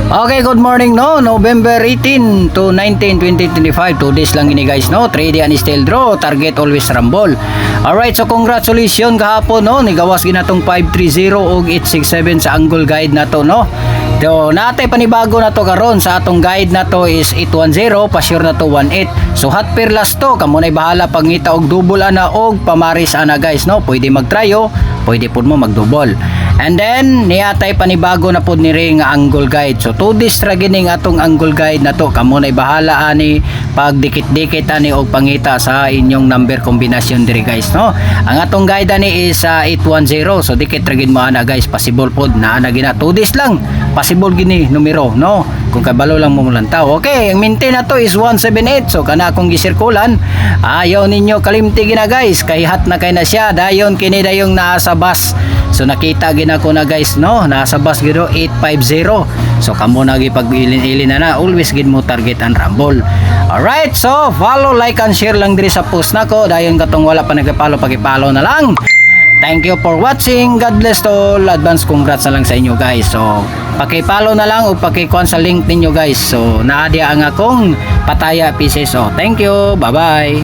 Okay, good morning no. November 18 to 19, 2025. 2 days lang ini guys no. 3D and steel draw, target always rumble. Alright, so congratulations kahapon no. Nigawas ginatong 530 ug 867 sa angle guide na to no. So, natay panibago na to karon sa atong guide na to is 810, pa-sure na to 18. So, hot pair last to, kamo na'y bahala pangita og double ana og pamaris ana guys, no? Pwede mag-tryo, pwede pud mo mag-double. And then, niyatay panibago na pud ni ring angle guide. So, 2 days ra gining atong angle guide na to. Kamo na'y bahala ani pag dikit-dikit ani og pangita sa inyong number kombinasyon diri guys, no? Ang atong guide ani is 810. So, dikit ra gid mo ana guys, possible pud na ana gina 2 days lang. Possible gini numero no kung kabalo lang mo mulantaw. Okay, ang maintain na to is 178. So kana akong gisirkulan, ayaw ninyo kalimti gina guys, kay hat na kay na siya dayon kini dayong nasa bus. So nakita gina ko na guys no, nasa bus gido 850. So kamo na gipag-ilin na always gid mo target and rumble. Alright, so follow, like and share lang diri sa post nako dayon katong wala pa nagpa-follow, paki-follow na lang. Thank you for watching. God bless to all. Advance congrats na lang sa inyo guys. So, paki-follow na lang o paki-kuha sa link ninyo guys. So, naadya ang akong Pataya pieces. So, thank you. Bye-bye.